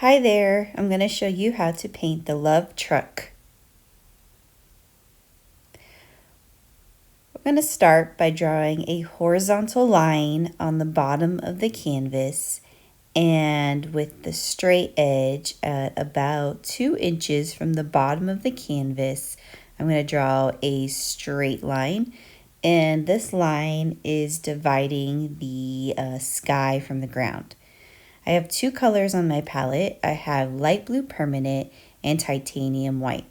Hi there, I'm going to show you how to paint the love truck. We're going to start by drawing a horizontal line on the bottom of the canvas and with the straight edge at about 2 inches from the bottom of the canvas, I'm going to draw a straight line, and this line is dividing the sky from the ground. I have 2 colors on my palette. I have light blue permanent and titanium white.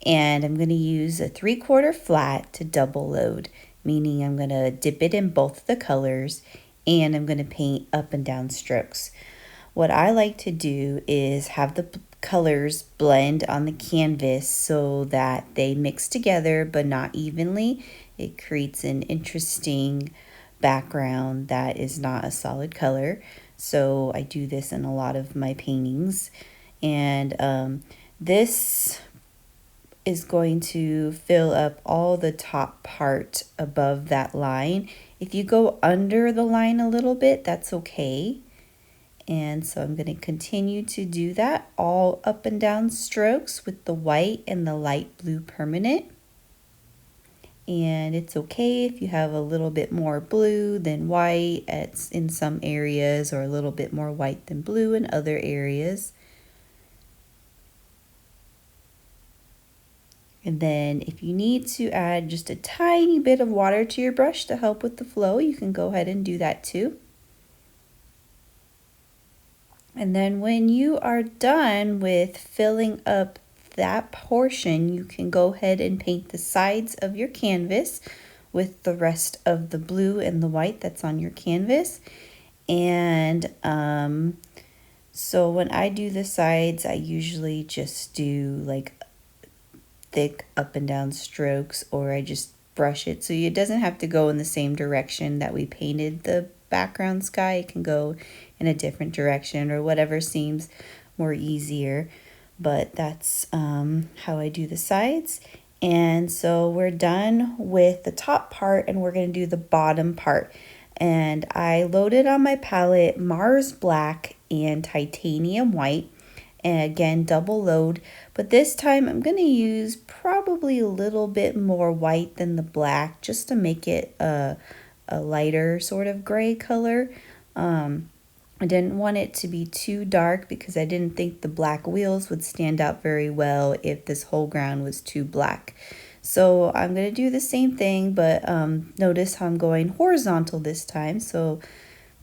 And I'm going to use a 3/4 flat to double load, meaning I'm going to dip it in both the colors and I'm going to paint up and down strokes. What I like to do is have the colors blend on the canvas so that they mix together but not evenly. It creates an interesting background that is not a solid color. So I do this in a lot of my paintings. And this is going to fill up all the top part above that line. If you go under the line a little bit, that's okay. And so I'm going to continue to do that all up and down strokes with the white and the light blue permanent. And it's okay if you have a little bit more blue than white in some areas, or a little bit more white than blue in other areas. And then if you need to add just a tiny bit of water to your brush to help with the flow, you can go ahead and do that too. And then when you are done with filling up that portion, you can go ahead and paint the sides of your canvas with the rest of the blue and the white that's on your canvas. And so when I do the sides, I usually just do like thick up and down strokes, or I just brush it so it doesn't have to go in the same direction that we painted the background sky. It can go in a different direction or whatever seems more easier, but that's how I do the sides. And so we're done with the top part and we're going to do the bottom part. And I loaded on my palette Mars Black and Titanium White, and again double load, but this time I'm going to use probably a little bit more white than the black just to make it a lighter sort of gray color. I didn't want it to be too dark because I didn't think the black wheels would stand out very well if this whole ground was too black. So I'm going to do the same thing, but notice how I'm going horizontal this time. So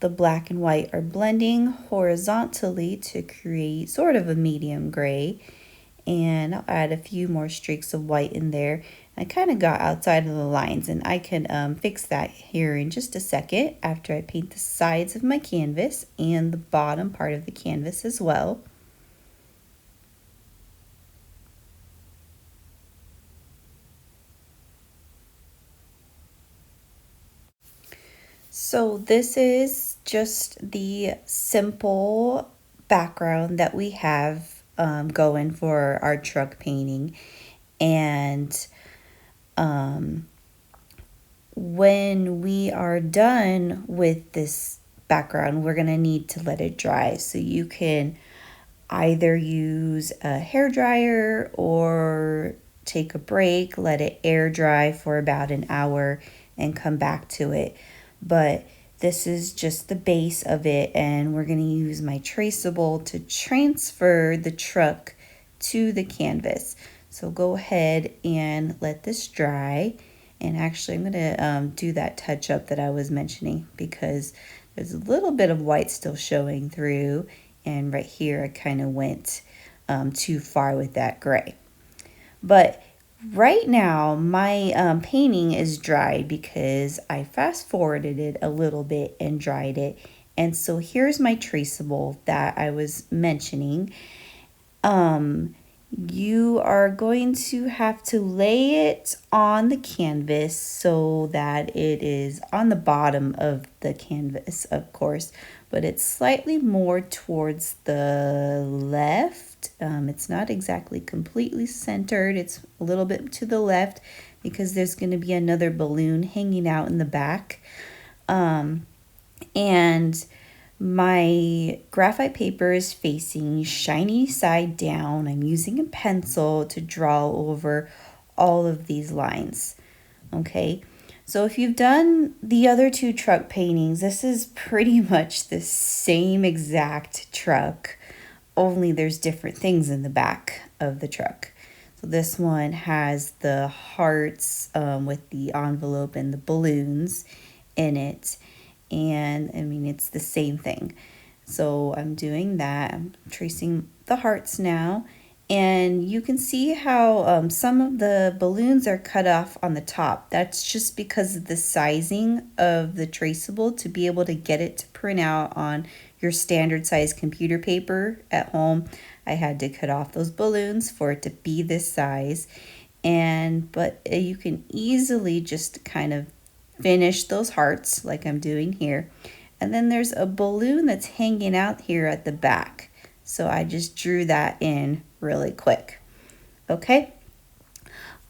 the black and white are blending horizontally to create sort of a medium gray. And I'll add a few more streaks of white in there. I kind of got outside of the lines, and I can fix that here in just a second after I paint the sides of my canvas and the bottom part of the canvas as well. So this is just the simple background that we have going for our truck painting. And when we are done with this background, we're going to need to let it dry. So you can either use a hair dryer or take a break, let it air dry for about an hour and come back to it. But this is just the base of it, and we're going to use my traceable to transfer the truck to the canvas. So go ahead and let this dry. And actually, I'm going to do that touch up that I was mentioning because there's a little bit of white still showing through. And right here, I kind of went too far with that gray. But right now, my painting is dry because I fast forwarded it a little bit and dried it. And so here's my traceable that I was mentioning. You are going to have to lay it on the canvas so that it is on the bottom of the canvas, of course, but it's slightly more towards the left. It's not exactly completely centered. It's a little bit to the left because there's going to be another balloon hanging out in the back. And my graphite paper is facing shiny side down. I'm using a pencil to draw over all of these lines. Okay, so if you've done the other two truck paintings, this is pretty much the same exact truck, only there's different things in the back of the truck. So this one has the hearts with the envelope and the balloons in it. And I mean, it's the same thing. So I'm doing that. I'm tracing the hearts now. And you can see how some of the balloons are cut off on the top. That's just because of the sizing of the traceable to be able to get it to print out on your standard size computer paper at home. I had to cut off those balloons for it to be this size. But you can easily just kind of finish those hearts like I'm doing here. And then there's a balloon that's hanging out here at the back. So I just drew that in really quick. Okay.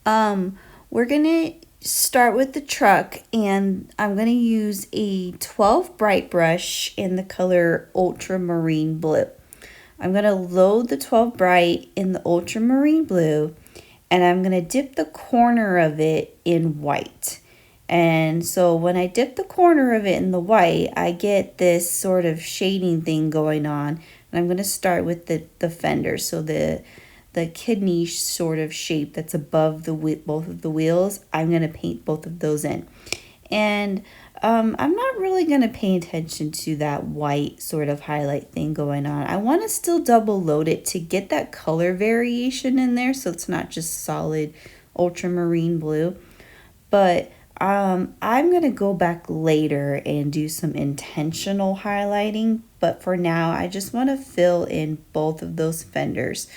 We're going to start with the truck, and I'm going to use a 12 bright brush in the color ultramarine blue. I'm going to load the 12 bright in the ultramarine blue, and I'm going to dip the corner of it in white. And so when I dip the corner of it in the white, I get this sort of shading thing going on. And I'm going to start with the fender. So the kidney sort of shape that's above both of the wheels, I'm going to paint both of those in. And I'm not really going to pay attention to that white sort of highlight thing going on. I want to still double load it to get that color variation in there so it's not just solid ultramarine blue. But I'm going to go back later and do some intentional highlighting. But for now, I just want to fill in both of those fenders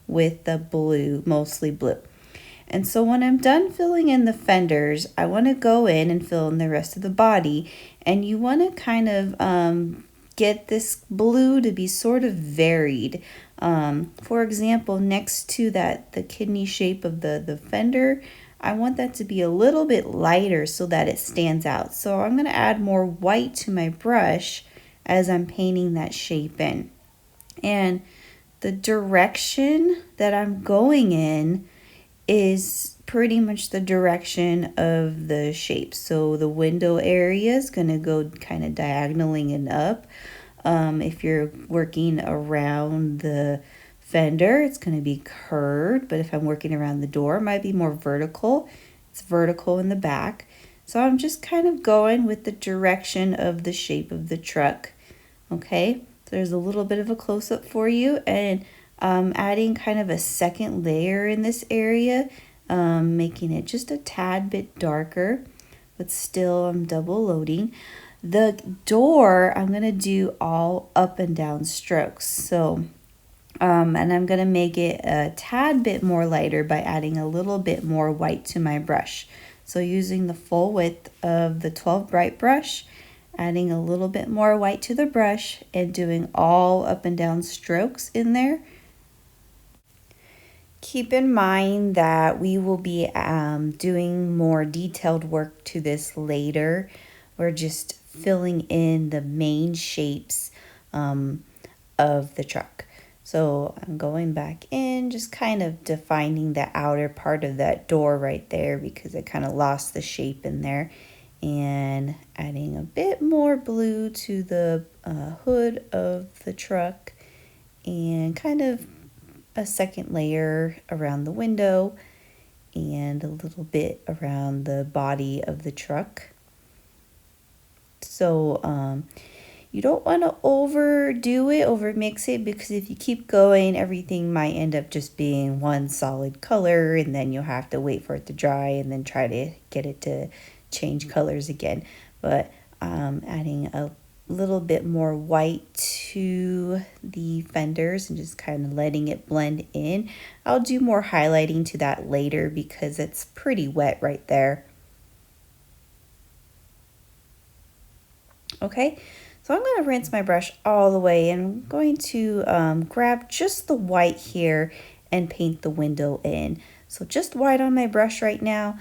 with the blue, mostly blue. And so when I'm done filling in the fenders, I want to go in and fill in the rest of the body. And you want to kind of get this blue to be sort of varied. For example, next to the kidney shape of the fender, I want that to be a little bit lighter so that it stands out. So I'm going to add more white to my brush as I'm painting that shape in. And the direction that I'm going in is pretty much the direction of the shape. So the window area is going to go kind of diagonally and up. If you're working around the fender, it's going to be curved, but if I'm working around the door, it might be more vertical. It's vertical in the back. So I'm just kind of going with the direction of the shape of the truck. Okay, so there's a little bit of a close-up for you, and adding kind of a second layer in this area, making it just a tad bit darker, but still I'm double loading. The door, I'm going to do all up and down strokes. So and I'm going to make it a tad bit more lighter by adding a little bit more white to my brush. So using the full width of the 12 bright brush, adding a little bit more white to the brush, and doing all up and down strokes in there. Keep in mind that we will be doing more detailed work to this later. We're just filling in the main shapes of the truck. So I'm going back in, just kind of defining the outer part of that door right there because I kind of lost the shape in there. And adding a bit more blue to the hood of the truck and kind of a second layer around the window and a little bit around the body of the truck. So you don't want to overdo it, overmix it, because if you keep going, everything might end up just being one solid color, and then you'll have to wait for it to dry and then try to get it to change colors again. But adding a little bit more white to the fenders and just kind of letting it blend in. I'll do more highlighting to that later because it's pretty wet right there. Okay. So I'm going to rinse my brush all the way, and I'm going to grab just the white here and paint the window in. So just white on my brush right now.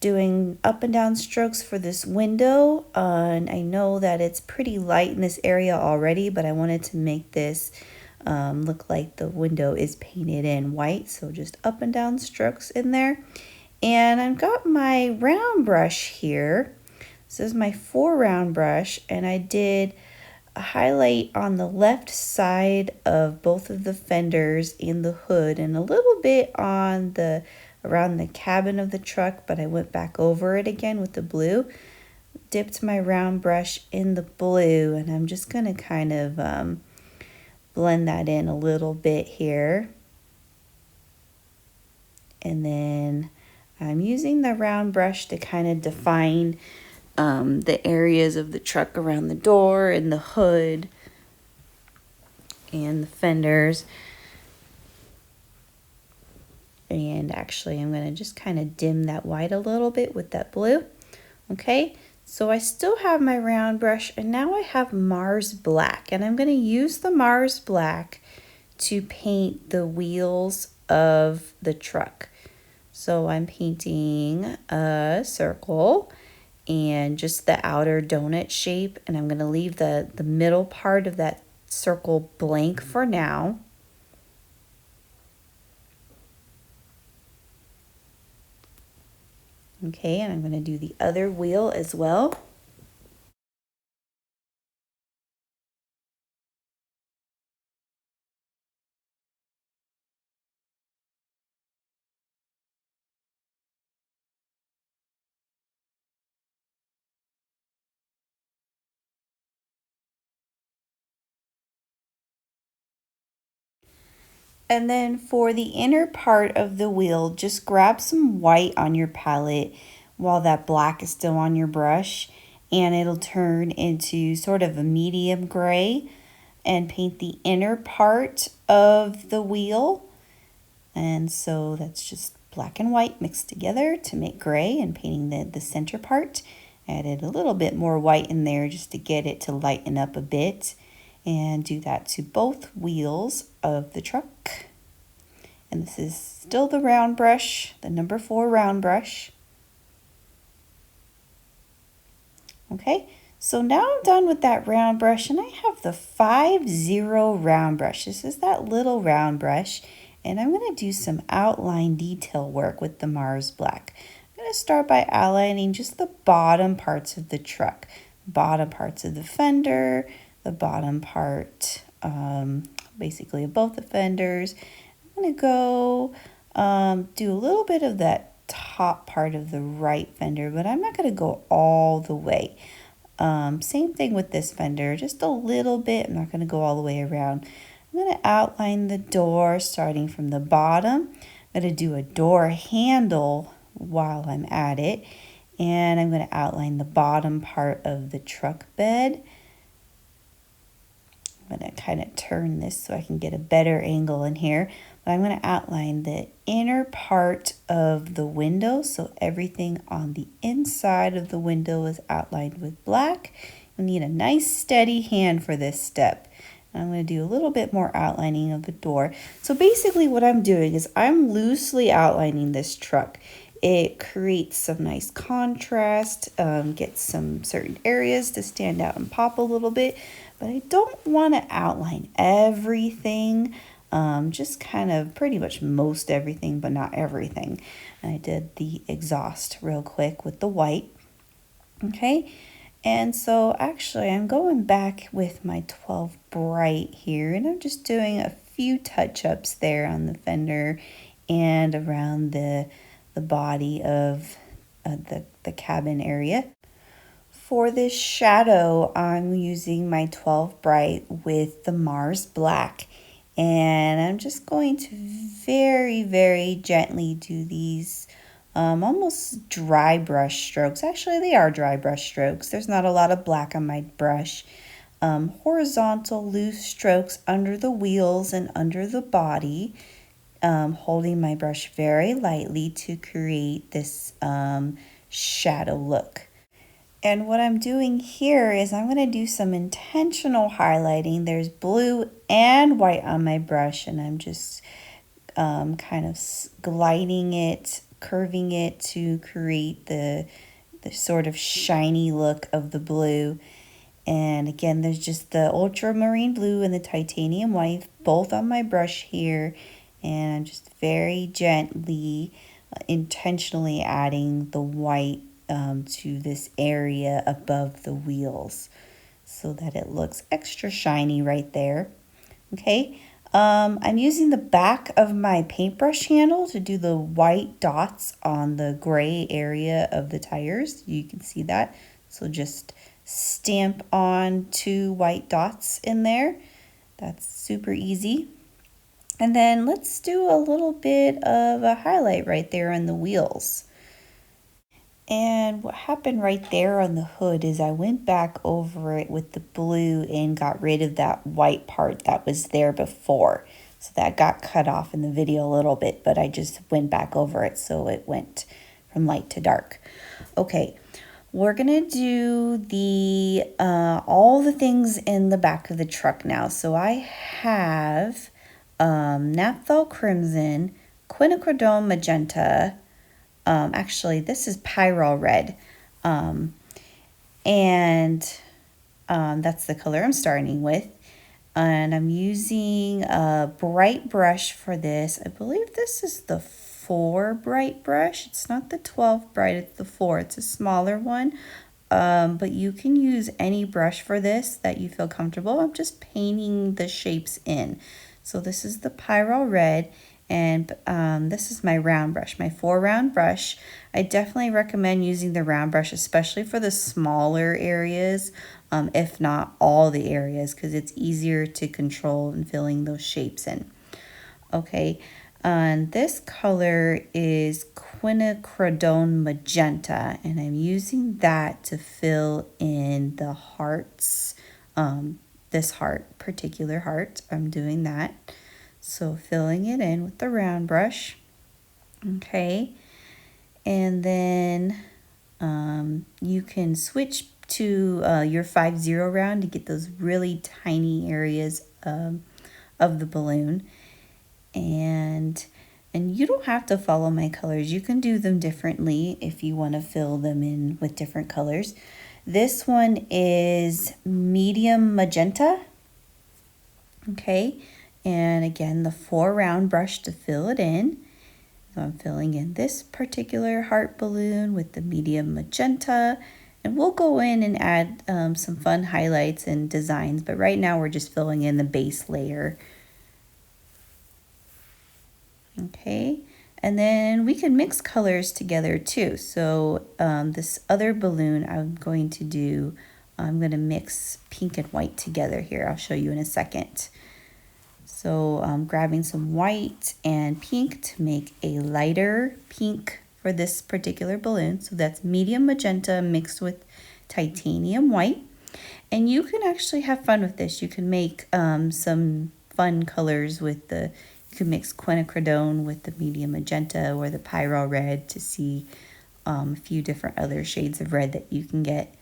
doing up and down strokes for this window. And I know that it's pretty light in this area already, but I wanted to make this look like the window is painted in white. So just up and down strokes in there. And I've got my round brush here. This is my 4 round brush, and I did a highlight on the left side of both of the fenders and the hood, and a little bit on the around the cabin of the truck, but I went back over it again with the blue. Dipped my round brush in the blue, and I'm just going to kind of blend that in a little bit here. And then I'm using the round brush to kind of define the areas of the truck around the door and the hood and the fenders. And actually, I'm going to just kind of dim that white a little bit with that blue. Okay, so I still have my round brush, and now I have Mars Black, and I'm going to use the Mars Black to paint the wheels of the truck. So I'm painting a circle and just the outer donut shape, and I'm going to leave the middle part of that circle blank for now. Okay, and I'm going to do the other wheel as well. And then for the inner part of the wheel, just grab some white on your palette while that black is still on your brush, and it'll turn into sort of a medium gray, and paint the inner part of the wheel. And so that's just black and white mixed together to make gray, and painting the center part. Added a little bit more white in there just to get it to lighten up a bit. And do that to both wheels of the truck. And this is still the round brush, the number 4 round brush. Okay, so now I'm done with that round brush, and I have the 5-0 round brush. This is that little round brush, and I'm going to do some outline detail work with the Mars Black. I'm going to start by outlining just the bottom parts of the truck, bottom parts of the fender, the bottom part basically of both the fenders. I'm going to go do a little bit of that top part of the right fender, but I'm not going to go all the way. Same thing with this fender, just a little bit. I'm not going to go all the way around. I'm going to outline the door starting from the bottom. I'm going to do a door handle while I'm at it, and I'm going to outline the bottom part of the truck bed. I'm going to kind of turn this so I can get a better angle in here. But I'm going to outline the inner part of the window, so everything on the inside of the window is outlined with black. You'll need a nice steady hand for this step. And I'm going to do a little bit more outlining of the door. So basically what I'm doing is I'm loosely outlining this truck. It creates some nice contrast, gets some certain areas to stand out and pop a little bit, but I don't want to outline everything. Just kind of pretty much most everything, but not everything. And I did the exhaust real quick with the white. Okay, and so actually I'm going back with my 12 bright here, and I'm just doing a few touch-ups there on the fender and around the body of the cabin area. For this shadow, I'm using my 12 bright with the Mars Black. And I'm just going to very, very gently do these almost dry brush strokes. Actually, they are dry brush strokes. There's not a lot of black on my brush. Horizontal loose strokes under the wheels and under the body. Holding my brush very lightly to create this shadow look. And what I'm doing here is I'm going to do some intentional highlighting. There's blue and white on my brush, and I'm just kind of gliding it curving it to create the sort of shiny look of the blue. And again, there's just the ultramarine blue and the titanium white, both on my brush here. And I'm just very gently, intentionally adding the white to this area above the wheels so that it looks extra shiny right there. Okay, I'm using the back of my paintbrush handle to do the white dots on the gray area of the tires. You can see that. So just stamp on 2 white dots in there. That's super easy. And then let's do a little bit of a highlight right there on the wheels. And what happened right there on the hood is I went back over it with the blue and got rid of that white part that was there before. So that got cut off in the video a little bit, but I just went back over it so it went from light to dark. Okay, we're gonna do the all the things in the back of the truck now. So I have Naphthol Crimson, Quinacridone Magenta, actually, this is Pyrrole Red. That's the color I'm starting with. And I'm using a bright brush for this. I believe this is the 4 bright brush. It's not the 12 bright, it's the 4. It's a smaller one. But you can use any brush for this that you feel comfortable. I'm just painting the shapes in. So this is the Pyrrole Red. And this is my round brush, my 4 round brush. I definitely recommend using the round brush, especially for the smaller areas, if not all the areas, because it's easier to control in filling those shapes in. Okay, and this color is Quinacridone Magenta, and I'm using that to fill in the hearts, this heart, particular heart, I'm doing that. So filling it in with the round brush, okay, and then you can switch to your 5-0 round to get those really tiny areas of the balloon, and you don't have to follow my colors. You can do them differently if you want to fill them in with different colors. This one is medium magenta, okay. And again, the 4 round brush to fill it in. So I'm filling in this particular heart balloon with the medium magenta. And we'll go in and add some fun highlights and designs. But right now we're just filling in the base layer. Okay. And then we can mix colors together too. So this other balloon I'm going to mix pink and white together here. I'll show you in a second. So I'm grabbing some white and pink to make a lighter pink for this particular balloon. So that's medium magenta mixed with titanium white. And you can actually have fun with this. You can make some fun colors with you can mix quinacridone with the medium magenta or the Pyrrole Red to see a few different other shades of red that you can get.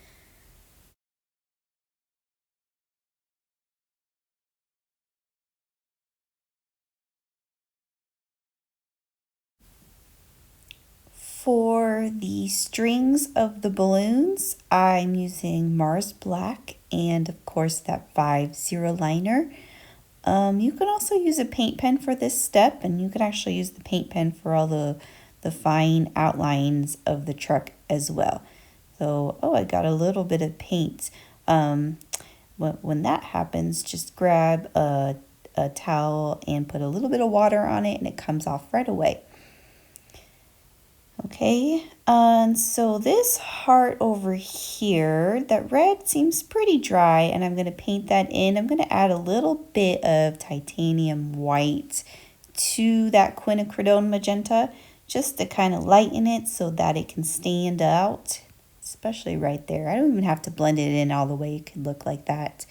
For the strings of the balloons, I'm using Mars Black and of course that 5-0 liner. You can also use a paint pen for this step, and you can actually use the paint pen for all the fine outlines of the truck as well. So, oh, I got a little bit of paint. When that happens, just grab a towel and put a little bit of water on it and it comes off right away. Okay, and so this heart over here, that red seems pretty dry, and I'm going to paint that in. I'm going to add a little bit of titanium white to that quinacridone magenta, just to kind of lighten it so that it can stand out, especially right there. I don't even have to blend it in all the way. It could look like that,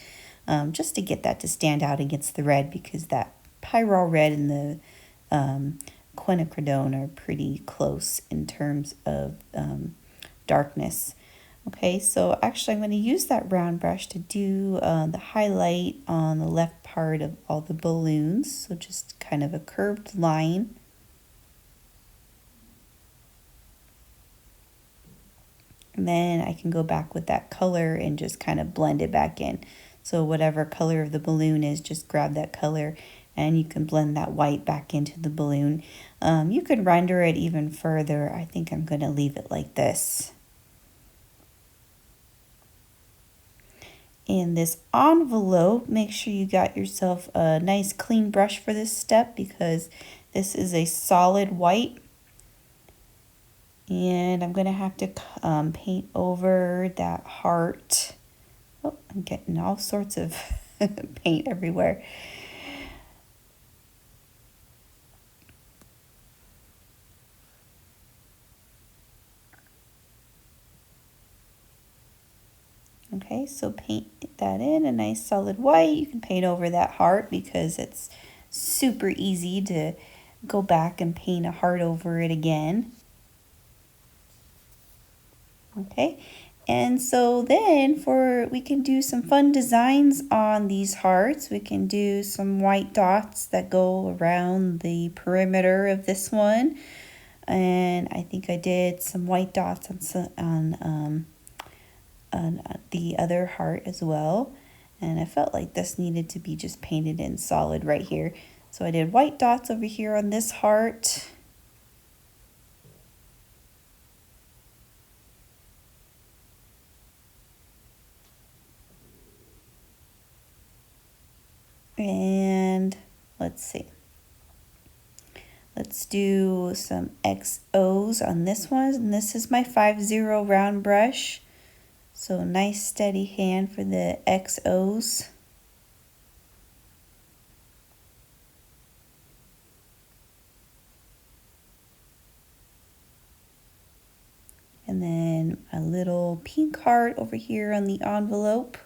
just to get that to stand out against the red, because that Pyrrole Red and the quinacridone are pretty close in terms of darkness. Okay, so actually I'm going to use that round brush to do the highlight on the left part of all the balloons. So just kind of a curved line. And then I can go back with that color and just kind of blend it back in. So whatever color of the balloon is, just grab that color and you can blend that white back into the balloon. You could render it even further. I think I'm going to leave it like this. In this envelope, make sure you got yourself a nice clean brush for this step because this is a solid white. And I'm going to have to paint over that heart. Oh, I'm getting all sorts of paint everywhere. Okay, so paint that in a nice solid white. You can paint over that heart because it's super easy to go back and paint a heart over it again. Okay, and so then we can do some fun designs on these hearts. We can do some white dots that go around the perimeter of this one. And I think I did some white dots on the other heart as well. And I felt like this needed to be just painted in solid right here. So I did white dots over here on this heart. And let's see. Let's do some XOs on this one. And this is my 5-0 round brush. So nice steady hand for the XOs. And then a little pink heart over here on the envelope.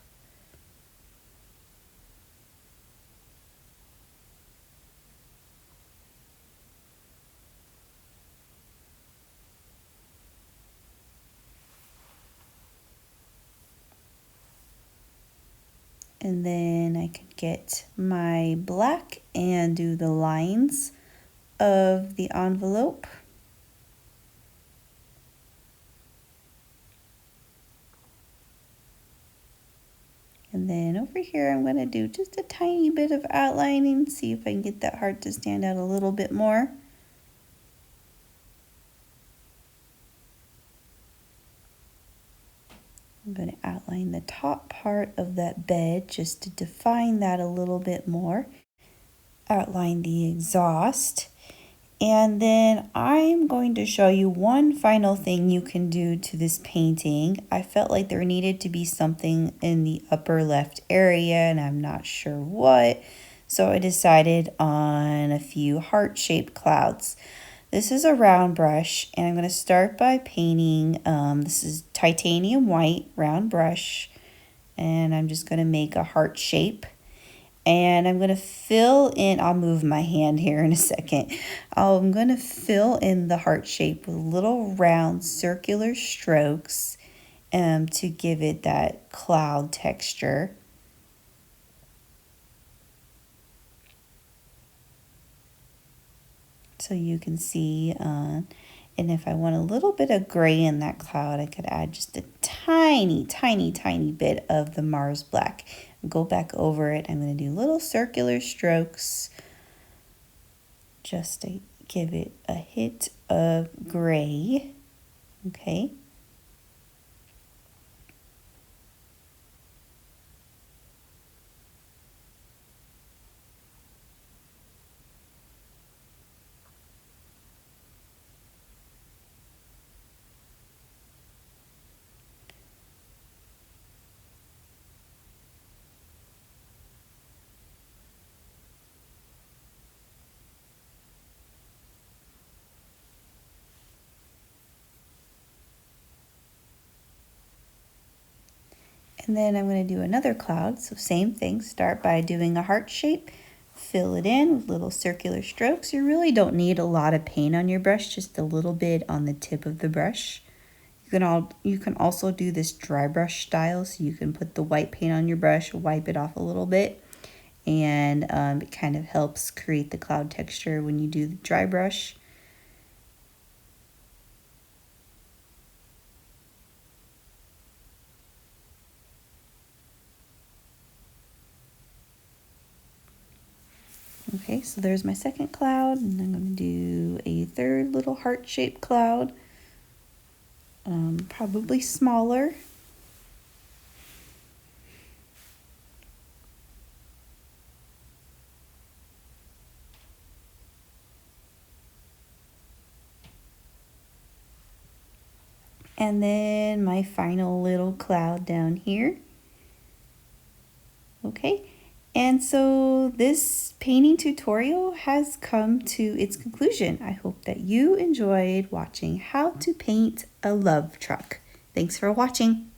And then I could get my black and do the lines of the envelope. And then over here, I'm going to do just a tiny bit of outlining, see if I can get that heart to stand out a little bit more. I'm going to outline the top part of that bed just to define that a little bit more. Outline the exhaust. And then I'm going to show you one final thing you can do to this painting. I felt like there needed to be something in the upper left area and I'm not sure what. So I decided on a few heart-shaped clouds. This is a round brush and I'm going to start by painting, this is titanium white round brush. And I'm just going to make a heart shape. And I'm going to fill in, I'll move my hand here in a second. I'm going to fill in the heart shape with little round circular strokes to give it that cloud texture. So you can see, and if I want a little bit of gray in that cloud, I could add just a tiny, tiny, tiny bit of the Mars black. Go back over it. I'm going to do little circular strokes just to give it a hit of gray. Okay. And then I'm going to do another cloud. So same thing, start by doing a heart shape, fill it in with little circular strokes. You really don't need a lot of paint on your brush, just a little bit on the tip of the brush. You can also do this dry brush style, so you can put the white paint on your brush, wipe it off a little bit, and it kind of helps create the cloud texture when you do the dry brush. Okay, so there's my second cloud, and I'm going to do a third little heart-shaped cloud, probably smaller. And then my final little cloud down here. Okay, and so this painting tutorial has come to its conclusion. I hope that you enjoyed watching how to paint a love truck. Thanks for watching.